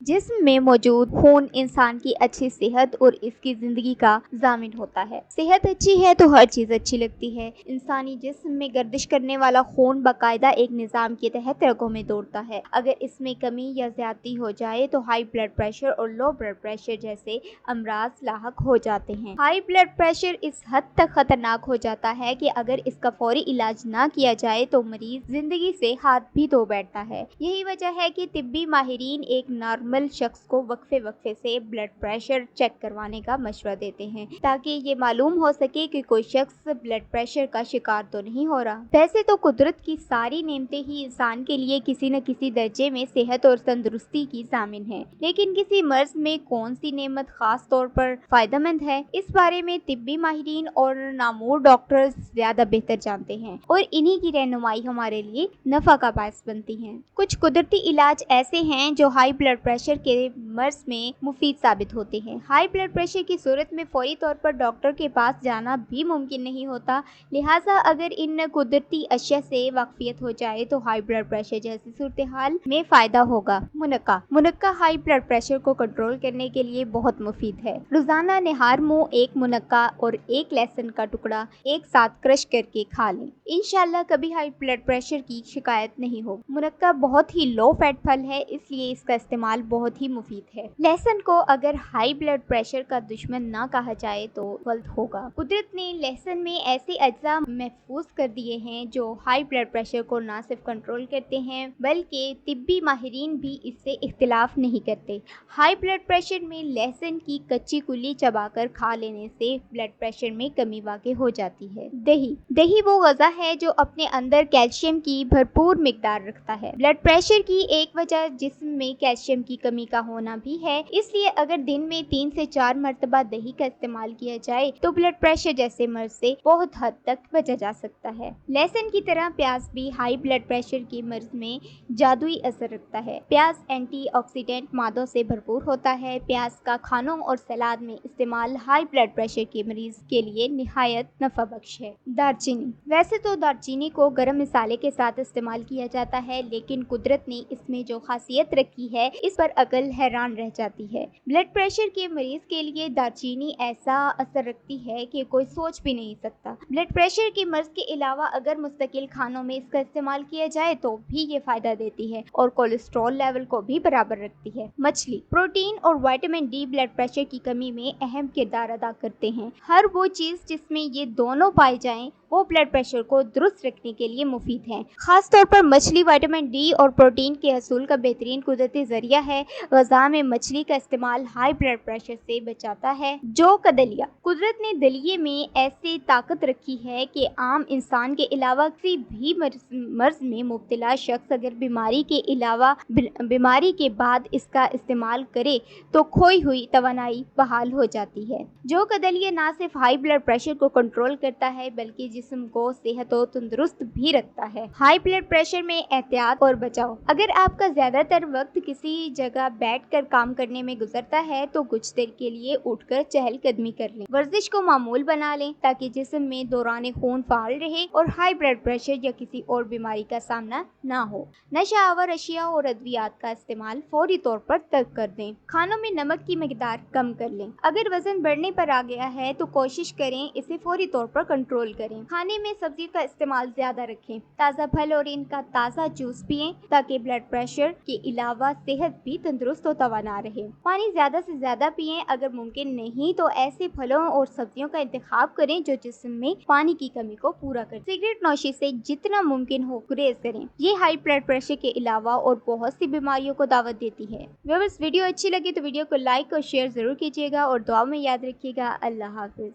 जिस्म में मौजूद खून इंसान की अच्छी सेहत और इसकी ज़िंदगी का ज़ामिन होता है। सेहत अच्छी है तो हर चीज़ अच्छी लगती है। इंसानी जिस्म में गर्दिश करने वाला खून बाकायदा एक निज़ाम के तहत रगों में दौड़ता है। अगर इसमें कमी या ज़्यादती हो जाए तो हाई ब्लड प्रेशर और लो ब्लड प्रेशर जैसे अमराज लाहक हो जाते हैं। हाई ब्लड प्रेशर इस हद तक ख़तरनाक हो जाता है कि अगर इसका फौरी इलाज ना किया जाए तो मरीज़ ज़िंदगी से हाथ भी धो बैठता है। यही वजह है कि तिब्बी माहिरीन एक नॉर्मल शख्स को वक्फे वक्फे से ब्लड प्रेशर चेक करवाने का मशवरा देते हैं ताकि ये मालूम हो सके कि कोई शख्स ब्लड प्रेशर का शिकार तो नहीं हो रहा। वैसे तो कुदरत की सारी नेमतें ही इंसान के लिए किसी न किसी दर्जे में सेहत और तंदुरुस्ती की जामिन है, लेकिन किसी मर्ज में कौन सी नेमत खास तौर पर फायदेमंद है, इस बारे में तिब्बी माहिरीन और नामूर डॉक्टर्स ज्यादा बेहतर जानते हैं और इन्हीं की रहनुमाई हमारे लिए नफा का बायस बनती है। कुछ कुदरती इलाज ऐसे हैं जो हाई ब्लड प्रेशर के मर्ज में मुफीद साबित होते हैं। हाई ब्लड प्रेशर की सूरत में फौरी तौर पर डॉक्टर के पास जाना भी मुमकिन नहीं होता, लिहाजा अगर इन कुदरती अशिया से वाकफियत हो जाए तो हाई ब्लड प्रेशर जैसी सूरत हाल में फायदा होगा। मुनक्का हाई ब्लड प्रेशर को कंट्रोल करने के लिए बहुत मुफीद है। रोजाना निहार मुंह एक मुनक्का और एक लहसुन का टुकड़ा एक साथ क्रश करके खा लें, इंशाल्लाह कभी हाई ब्लड प्रेशर की शिकायत नहीं हो। मुनक्का बहुत ही लो फैट फल है, इसलिए इसका इस्तेमाल बहुत ही मुफीद है। लहसुन को अगर हाई ब्लड प्रेशर का दुश्मन ना कहा जाए तो गलत होगा। कुदरत ने लहसुन में ऐसे अज्जा महफूज कर दिए हैं जो हाई ब्लड प्रेशर को न सिर्फ कंट्रोल करते हैं बल्कि तिब्बी माहिरीन भी इससे इख्तिलाफ नहीं करते। हाई ब्लड प्रेशर में लहसुन की कच्ची कुली चबाकर खा लेने से ब्लड प्रेशर में कमी वाक़ई हो जाती है। दही वो ग़ज़ा है जो अपने अंदर कैल्शियम की भरपूर मिकदार रखता है। ब्लड प्रेशर की एक वजह जिस्म में कैल्शियम की कमी का होना भी है, इसलिए अगर दिन में 3 से 4 मरतबा दही का इस्तेमाल किया जाए तो ब्लड प्रेशर जैसे मर्ज से बहुत हद तक बचा जा सकता है। लहसुन की तरह प्याज भी हाई ब्लड प्रेशर के मर्ज में जादुई असर रखता है। प्याज एंटीऑक्सीडेंट मादों से भरपूर होता है। प्याज का खानों और सलाद में इस्तेमाल हाई ब्लड प्रेशर के मरीज के लिए निहायत नफा बख्श है। दालचीनी। वैसे तो दालचीनी को गरम मसाले के साथ इस्तेमाल किया जाता है, लेकिन कुदरत ने इसमें जो खासियत रखी है इस पर अकल हैरान रह जाती है। ब्लड प्रेशर के मरीज के लिए दालचीनी ऐसा असर रखती है कि कोई सोच भी नहीं सकता। ब्लड प्रेशर के मर्ज के अलावा अगर मुस्तकिल खानों में इसका इस्तेमाल किया जाए तो भी ये फायदा देती है और कोलेस्ट्रॉल लेवल को भी बराबर रखती है। मछली। प्रोटीन और विटामिन डी ब्लड प्रेशर की कमी में अहम किरदार अदा करते हैं। हर वो चीज जिसमें ये दोनों पाए जाएं वो ब्लड प्रेशर को दुरुस्त रखने के लिए मुफीद है। खास तौर पर मछली विटामिन डी और प्रोटीन के हसूल का बेहतरीन कुदरती जरिया है। ग़ज़ा में मछली का इस्तेमाल हाई ब्लड प्रेशर से बचाता है। जौ का दलिया। कुदरत ने दलिये में ऐसी ताकत रखी है कि आम इंसान के अलावा किसी भी मर्ज में मुब्तला शख्स अगर बीमारी के बाद इसका इस्तेमाल करे तो खोई हुई तवानाई बहाल हो जाती है। जौ का दलिया न सिर्फ हाई ब्लड प्रेशर को कंट्रोल करता है बल्कि जिस्म को सेहत और तंदुरुस्त भी रखता है। हाई ब्लड प्रेशर में एहतियात और बचाव। अगर आपका ज्यादातर वक्त किसी जगह बैठकर काम करने में गुजरता है तो कुछ देर के लिए उठकर चहलकदमी कर लें। वर्जिश को मामूल बना लें ताकि जिस्म में दौरान खून फाल रहे और हाई ब्लड प्रेशर या किसी और बीमारी का सामना ना हो। नशा आवर अशिया और अद्वियात का इस्तेमाल फौरी तौर पर तर्क कर दें। खानों में नमक की मिकदार कम कर लें। अगर वजन बढ़ने पर आ गया है तो कोशिश करें इसे फौरी तौर पर कंट्रोल करें। खाने में सब्जी का इस्तेमाल ज्यादा रखें। ताज़ा फल और इनका ताज़ा जूस पिएं ताकि ब्लड प्रेशर के अलावा सेहत भी तंदुरुस्त और तवाना रहे। पानी ज्यादा से ज्यादा पिएं। अगर मुमकिन नहीं तो ऐसे फलों और सब्जियों का इंतखाब करें जो जिस्म में पानी की कमी को पूरा करें। सिगरेट नोशी से जितना मुमकिन हो गुरेज करें। ये हाई ब्लड प्रेशर के अलावा और बहुत सी बीमारियों को दावत देती है। व्यूअर्स, वीडियो अच्छी लगी तो वीडियो को लाइक और शेयर जरूर कीजिएगा और दुआ में याद रखिएगा। अल्लाह हाफिज।